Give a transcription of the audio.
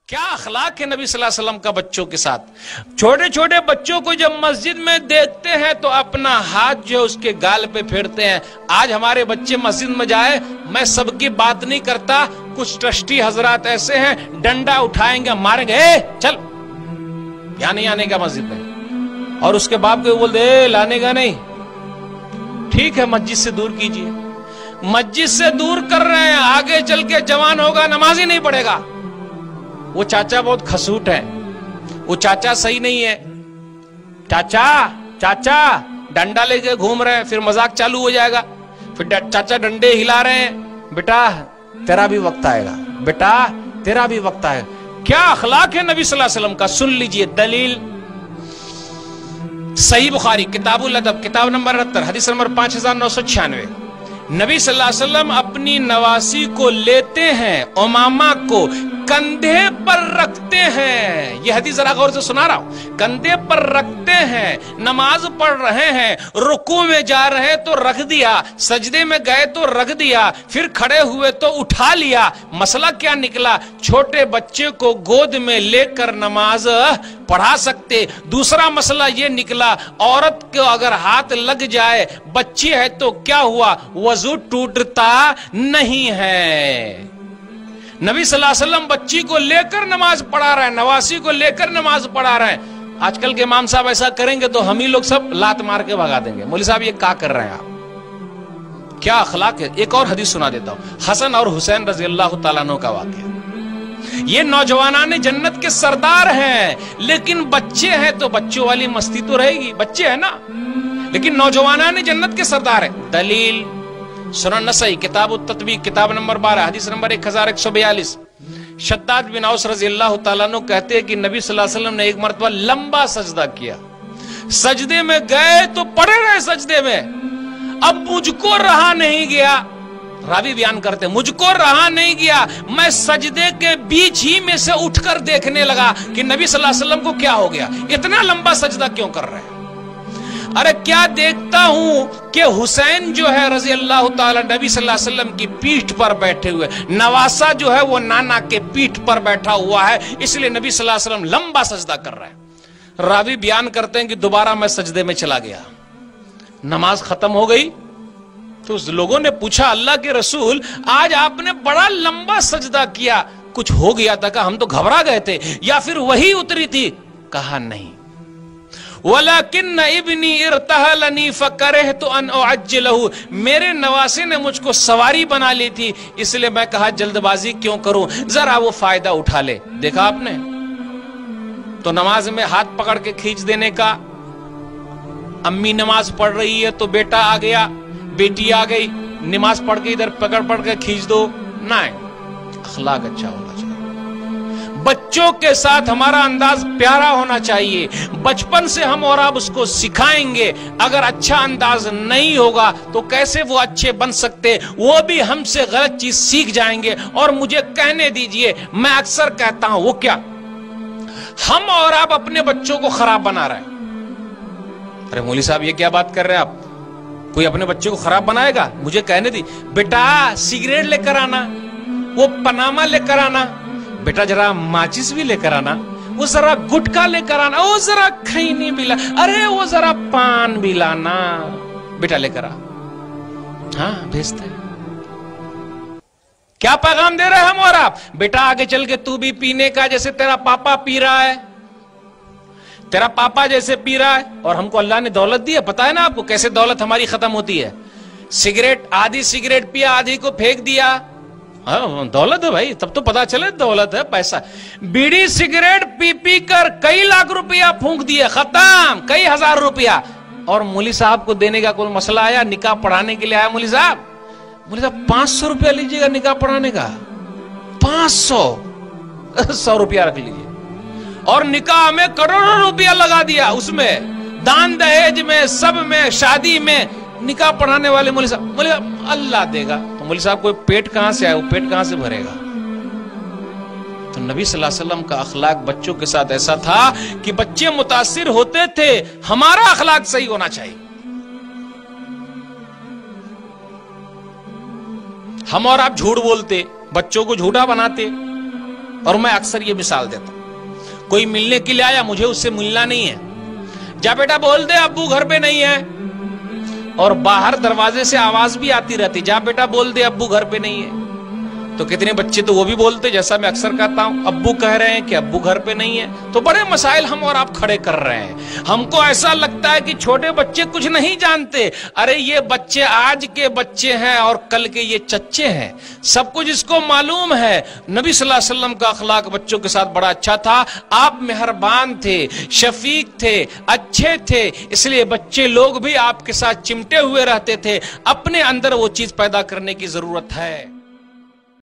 کیا اخلاق ہے نبی صلی اللہ علیہ وسلم کا بچوں کے ساتھ. چھوٹے چھوٹے بچوں کو جب مسجد میں دیکھتے ہیں تو اپنا ہاتھ جو اس کے گال پہ پھیرتے ہیں. آج ہمارے بچے مسجد میں جائے, میں سب کی بات نہیں کرتا, کچھ ٹرسٹی حضرات ایسے ہیں ڈنڈا اٹھائیں گے ماریں گے, اے چل یہاں نہیں آنے کا مسجد میں, اور اس کے باپ کو بول دے لانے کا نہیں. ٹھیک ہے مسجد سے دور کیجئے, مسجد سے دور کر رہے ہیں, آگے چل کے جوان ہوگا نماز ہی نہیں پڑھے گا. وہ چاچا بہت کھسوٹ ہے, وہ چاچا صحیح نہیں ہے, چاچا چاچا ڈنڈا لے کے گھوم رہے ہیں, پھر مذاق چالو ہو جائے گا, پھر چاچا ڈنڈے ہلا رہے ہیں, بیٹا تیرا بھی وقت آئے گا, بیٹا تیرا بھی وقت آئے گا. کیا اخلاق ہے نبی صلی اللہ علیہ وسلم کا. سن لیجئے دلیل, صحیح بخاری کتاب الادب کتاب نمبر 78 حدیث نمبر 5996. نبی صلی اللہ علیہ وسلم اپنی نواسی کو لیتے ہیں, امامہ کو کندھے پر رکھتے ہیں. یہ حدیث ذرا غور سے سنا رہا ہوں. کندھے پر رکھتے ہیں, نماز پڑھ رہے ہیں, رکوع میں جا رہے تو رکھ دیا, سجدے میں گئے تو رکھ دیا, پھر کھڑے ہوئے تو اٹھا لیا. مسئلہ کیا نکلا؟ چھوٹے بچے کو گود میں لے کر نماز پڑھا سکتے. دوسرا مسئلہ یہ نکلا, عورت کو اگر ہاتھ لگ جائے بچی ہے تو کیا ہوا؟ وضو ٹوٹتا نہیں ہے. نبی صلی اللہ علیہ وسلم بچی کو لے کر نماز پڑھا رہے ہیں, نواسی کو لے کر نماز پڑھا رہے ہیں. آج کل کے امام صاحب ایسا کریں گے تو ہم ہی لوگ سب لات مار کے بھگا دیں گے, مولوی صاحب یہ کیا کر رہے ہیں آپ, کیا اخلاق ہے. ایک اور حدیث سنا دیتا ہوں, حسن اور حسین رضی اللہ تعالیٰ عنہ کا واقعہ. یہ نوجوانان جنت کے سردار ہیں, لیکن بچے ہیں تو بچوں والی مستی تو رہے گی, بچے ہیں نا, لیکن نوجوانان جنت کے سردار ہیں. دلیل سنن نسائی کتاب التطبیق کتاب نمبر 12 حدیث نمبر 1142. شداد بن اوس رضی اللہ تعالیٰ عنہ کہتے ہیں کہ نبی صلی اللہ علیہ وسلم نے ایک مرتبہ لمبا سجدہ کیا, سجدے میں گئے تو پڑے رہے سجدے میں. اب مجھ کو رہا نہیں گیا, راوی بیان کرتے ہیں, مجھ کو رہا نہیں گیا, میں سجدے کے بیچ ہی میں سے اٹھ کر دیکھنے لگا کہ نبی صلی اللہ علیہ وسلم کو کیا ہو گیا, اتنا لمبا سجدہ کیوں کر رہے ہیں. ارے کیا دیکھتا ہوں کہ حسین جو ہے رضی اللہ تعالی نبی صلی اللہ علیہ وسلم کی پیٹھ پر بیٹھے ہوئے, نواسا جو ہے وہ نانا کے پیٹھ پر بیٹھا ہوا ہے, اس لیے نبی صلی اللہ علیہ وسلم لمبا سجدہ کر رہے ہیں. راوی بیان کرتے ہیں کہ دوبارہ میں سجدے میں چلا گیا, نماز ختم ہو گئی تو لوگوں نے پوچھا اللہ کے رسول آج آپ نے بڑا لمبا سجدہ کیا, کچھ ہو گیا تھا کہ ہم تو گھبرا گئے تھے یا پھر وہی اتری تھی؟ کہا نہیں, وَلَكِنَّ ابْنِي اِرْتَحَلَنِي فَكَرِهْتُ أَنْ أُعَجِّلَهُ, میرے نواسے نے مجھ کو سواری بنا لی تھی, اس لیے میں کہا جلد بازی کیوں کروں, ذرا وہ فائدہ اٹھا لے. دیکھا آپ نے تو نماز میں ہاتھ پکڑ کے کھینچ دینے کا. امی نماز پڑھ رہی ہے تو بیٹا آ گیا, بیٹی آ گئی, نماز پڑھ کے ادھر پکڑ کے کھینچ دو, نہیں. اخلاق اچھا ہونا چاہیے, بچوں کے ساتھ ہمارا انداز پیارا ہونا چاہیے. بچپن سے ہم اور آپ اس کو سکھائیں گے, اگر اچھا انداز نہیں ہوگا تو کیسے وہ اچھے بن سکتے؟ وہ بھی ہم سے غلط چیز سیکھ جائیں گے. اور مجھے کہنے دیجئے, میں اکثر کہتا ہوں, وہ کیا ہم اور آپ اپنے بچوں کو خراب بنا رہے ہیں. ارے مولوی صاحب یہ کیا بات کر رہے ہیں آپ, کوئی اپنے بچے کو خراب بنائے گا؟ مجھے کہنے دی, بیٹا سگریٹ لے کر آنا, وہ پناما لے کر آنا, بیٹا ذرا ماچس بھی لے کر آنا, وہ ذرا گٹکا لے کر آنا, وہ ذرا کھینی بھی لانا, ارے وہ ذرا پان بھی لانا, بیٹا لے کر آ. ہاں بھیجتے ہیں. کیا پیغام دے رہے ہیں ہم اور آپ؟ بیٹا آگے چل کے تو بھی پینے کا جیسے تیرا پاپا پی رہا ہے, تیرا پاپا جیسے پی رہا ہے. اور ہم کو اللہ نے دولت دی ہے, پتا ہے نا آپ کو کیسے دولت ہماری ختم ہوتی ہے. سگریٹ, آدھی سگریٹ پیا, آدھی کو پھینک دیا, دولت ہے بھائی, تب تو پتا چلے دولت ہے, پیسہ. بیڑی سگریٹ پی پی کر کئی لاکھ روپیہ پھونک دیے, ختم, کئی ہزار روپیہ. اور مولوی صاحب کو دینے کا کوئی مسئلہ آیا, نکاح پڑھانے کے لیے آیا مولوی صاحب, 500 روپیہ لیجیے گا نکاح پڑھانے کا, 100 روپیہ رکھ لیجیے. اور نکاح میں کروڑوں روپیہ لگا دیا, اس میں دان دہیج میں, سب میں, شادی میں. نکاح پڑھانے والے مولوی صاحب اللہ دے گا, تو مولوی صاحب کو پیٹ کہاں سے آئے, وہ پیٹ کہاں سے بھرے گا؟ تو نبی صلی اللہ علیہ وسلم کا اخلاق بچوں کے ساتھ ایسا تھا کہ بچے متاثر ہوتے تھے. ہمارا اخلاق صحیح ہونا چاہیے. ہم اور آپ جھوٹ بولتے, بچوں کو جھوٹا بناتے, اور میں اکثر یہ مثال دیتا ہوں، کوئی ملنے کے لیے آیا، مجھے اس سے ملنا نہیں ہے، جا بیٹا بول دے ابو گھر پہ نہیں ہے، اور باہر دروازے سے آواز بھی آتی رہتی، جا بیٹا بول دے ابو گھر پہ نہیں ہے، تو کتنے بچے تو وہ بھی بولتے، جیسا میں اکثر کہتا ہوں، ابو کہہ رہے ہیں کہ ابو گھر پہ نہیں ہے، تو بڑے مسائل ہم اور آپ کھڑے کر رہے ہیں۔ ہم کو ایسا لگتا ہے کہ چھوٹے بچے کچھ نہیں جانتے، ارے یہ بچے آج کے بچے ہیں اور کل کے یہ چچے ہیں، سب کچھ اس کو معلوم ہے۔ نبی صلی اللہ علیہ وسلم کا اخلاق بچوں کے ساتھ بڑا اچھا تھا، آپ مہربان تھے، شفیق تھے، اچھے تھے، اس لیے بچے لوگ بھی آپ کے ساتھ چمٹے ہوئے رہتے تھے۔ اپنے اندر وہ چیز پیدا کرنے کی ضرورت ہے۔